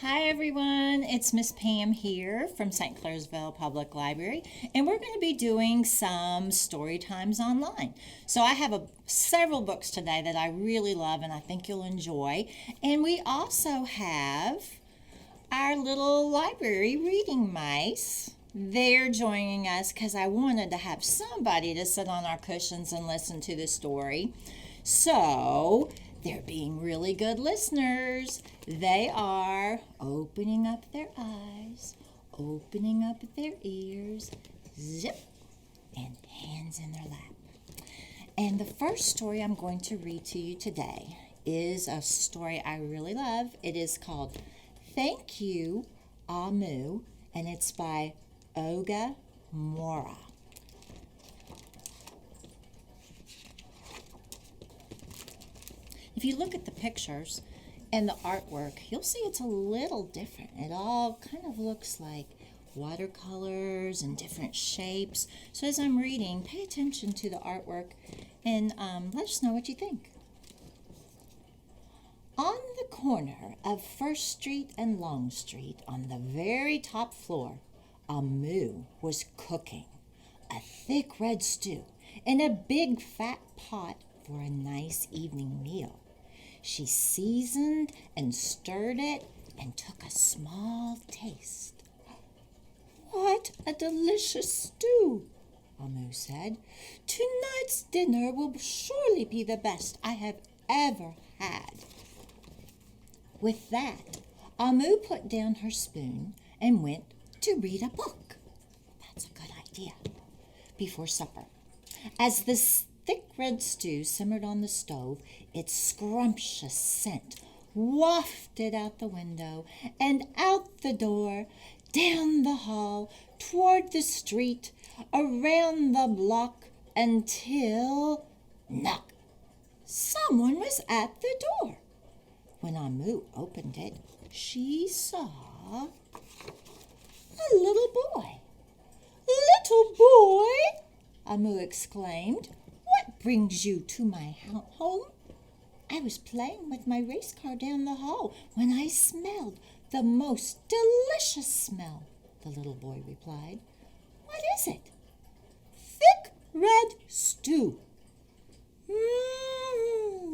Hi everyone, it's Miss Pam here from St. Clairsville Public Library, and we're going to be doing some story times online. So I have several books today that I really love and I think you'll enjoy. And we also have our little library reading mice. They're joining us because I wanted to have somebody to sit on our cushions and listen to the story. So they're being really good listeners. They are opening up their eyes, opening up their ears, zip, and hands in their lap. And the first story I'm going to read to you today is a story I really love. It is called Thank You, Omu, and it's by Oge Mora. If you look at the pictures and the artwork, you'll see it's a little different. It all kind of looks like watercolors and different shapes. So as I'm reading, pay attention to the artwork and let us know what you think. On the corner of First Street and Long Street, on the very top floor, Omu was cooking a thick red stew in a big fat pot for a nice evening meal. She seasoned and stirred it and took a small taste. What a delicious stew, Omu said. Tonight's dinner will surely be the best I have ever had. With that, Omu put down her spoon and went to read a book. That's a good idea. Before supper, as the thick red stew simmered on the stove, its scrumptious scent wafted out the window and out the door, down the hall, toward the street, around the block, until knock! Someone was at the door. When Omu opened it, she saw a little boy. Little boy, Omu exclaimed. What brings you to my home? I was playing with my race car down the hall when I smelled the most delicious smell, the little boy replied. What is it? Thick red stew.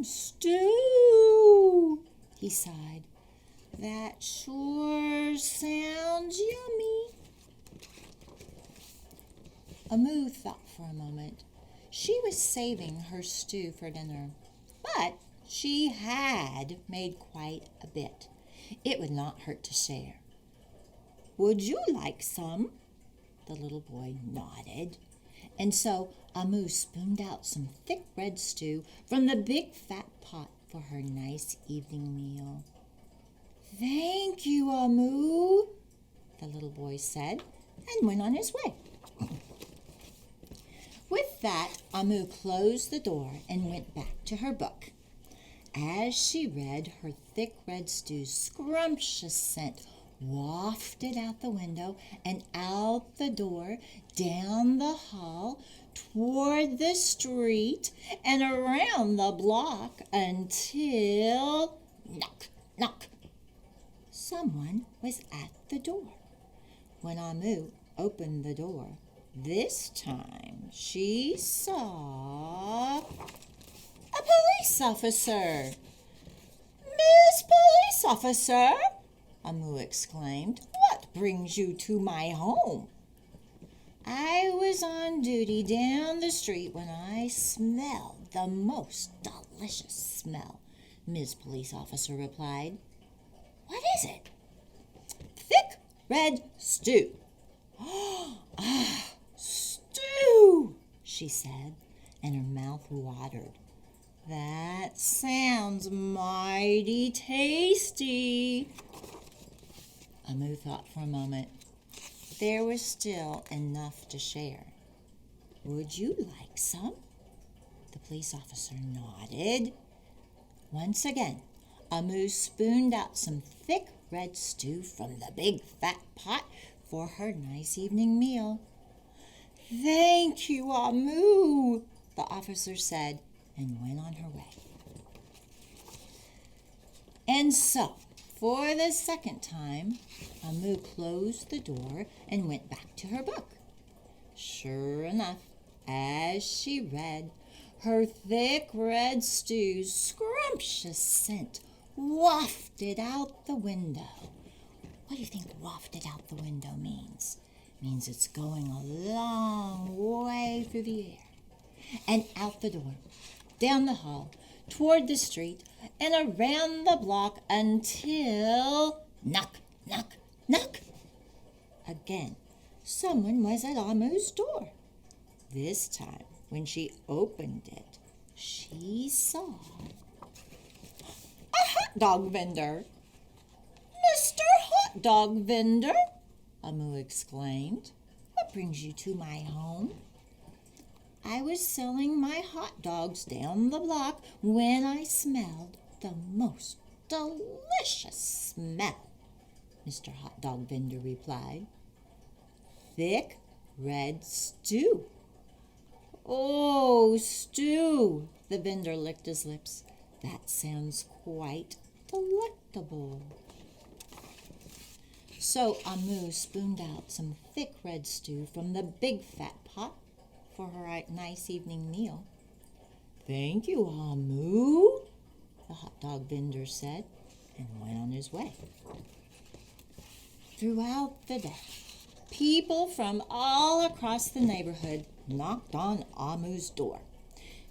Stew, he sighed. That sure sounds yummy. Omu thought for a moment. She was saving her stew for dinner, but she had made quite a bit. It would not hurt to share. Would you like some? The little boy nodded. And so Omu spooned out some thick red stew from the big fat pot for her nice evening meal. Thank you, Omu, the little boy said, and went on his way. With that, Omu closed the door and went back to her book. As she read, her thick red stew's scrumptious scent wafted out the window and out the door, down the hall, toward the street, and around the block until knock, knock. Someone was at the door. When Omu opened the door, this time she saw a police officer. Miss Police Officer, Omu exclaimed, what brings you to my home? I was on duty down the street when I smelled the most delicious smell, Miss Police Officer replied. What is it? Thick red stew. Ah, stew, she said, and her mouth watered. That sounds mighty tasty. Omu thought for a moment. There was still enough to share. Would you like some? The police officer nodded. Once again, Omu spooned out some thick red stew from the big fat pot for her nice evening meal. Thank you, Omu, the officer said, and went on her way. And so, For the second time, Omu closed the door and went back to her book. Sure enough, as she read, her thick red stew's scrumptious scent wafted out the window. What do you think wafted out the window means? It means it's going a long way through the air. And out the door, down the hall, toward the street, and around the block until knock, knock, knock. Again, someone was at Omu's door. This time, when she opened it, she saw a hot dog vendor. "Mr. Hot Dog Vendor," Omu exclaimed, "what brings you to my home?" "I was selling my hot dogs down the block when I smelled the most delicious smell," Mr. Hot Dog Vendor replied. "Thick red stew." "Oh, stew," the vendor licked his lips. "That sounds quite delectable." So Omu spooned out some thick red stew from the big fat pot for her nice evening meal. "Thank you, Omu," the hot dog vendor said, and went on his way. Throughout the day, people from all across the neighborhood knocked on Omu's door.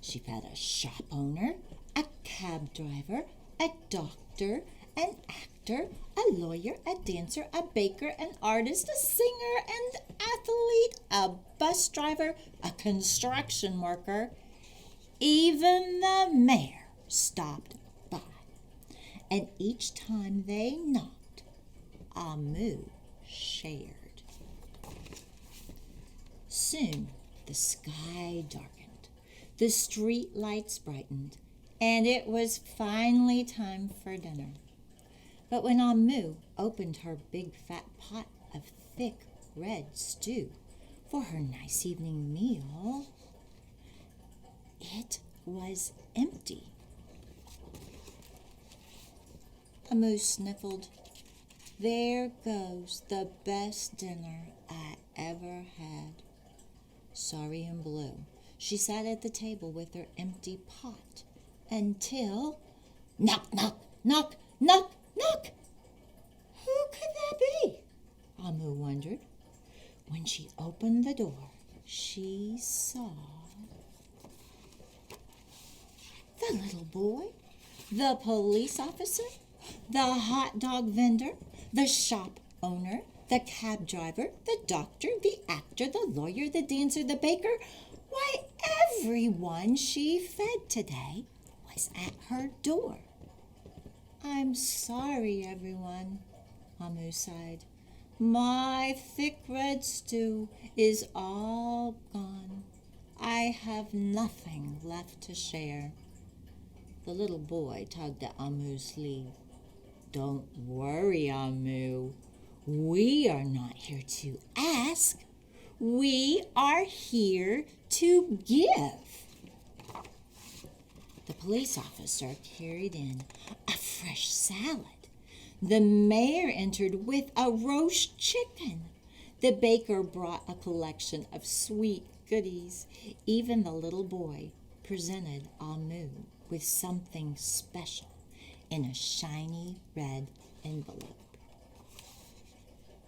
She met a shop owner, a cab driver, a doctor, an actor, a lawyer, a dancer, a baker, an artist, a singer, an athlete, a bus driver, a construction worker. Even the mayor stopped by. And each time they knocked, Omu shared. Soon the sky darkened, the street lights brightened, and it was finally time for dinner. But when Omu opened her big fat pot of thick red stew for her nice evening meal, it was empty. Omu sniffled. "There goes the best dinner I ever had." Sorry and blue, she sat at the table with her empty pot until knock, knock, knock, knock, knock. Who could that be? Omu wondered. When she opened the door, she saw the little boy, the police officer, the hot dog vendor, the shop owner, the cab driver, the doctor, the actor, the lawyer, the dancer, the baker. Why, everyone she fed today was at her door. "I'm sorry, everyone," Omu sighed. "My thick red stew is all gone. I have nothing left to share." The little boy tugged at Omu's sleeve. "Don't worry, Omu. We are not here to ask. We are here to give." The police officer carried in a fresh salad. The mayor entered with a roast chicken. The baker brought a collection of sweet goodies. Even the little boy presented Omu with something special in a shiny red envelope.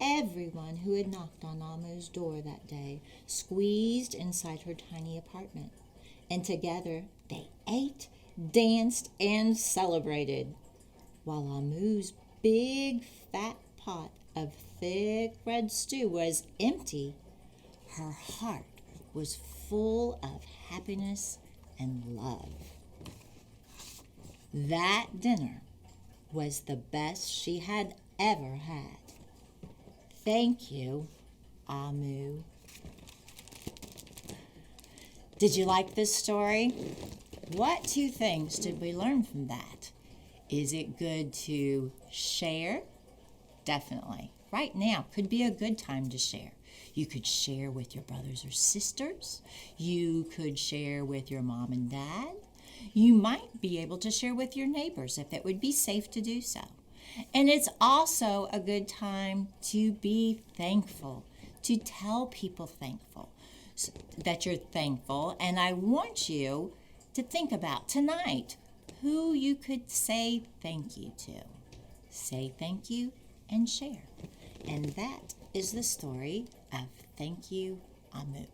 Everyone who had knocked on Omu's door that day squeezed inside her tiny apartment, and together they ate, danced, and celebrated. While Omu's big fat pot of thick red stew was empty, her heart was full of happiness and love. That dinner was the best she had ever had. Thank you, Omu. Did you like this story? What two things did we learn from that? Is it good to share? Definitely. Right now could be a good time to share. You could share with your brothers or sisters. You could share with your mom and dad. You might be able to share with your neighbors if it would be safe to do so. And it's also a good time to be thankful, to tell people that you're thankful. And I want you to think about tonight who you could say thank you to. Say thank you and share. And that is the story of Thank You, Omu.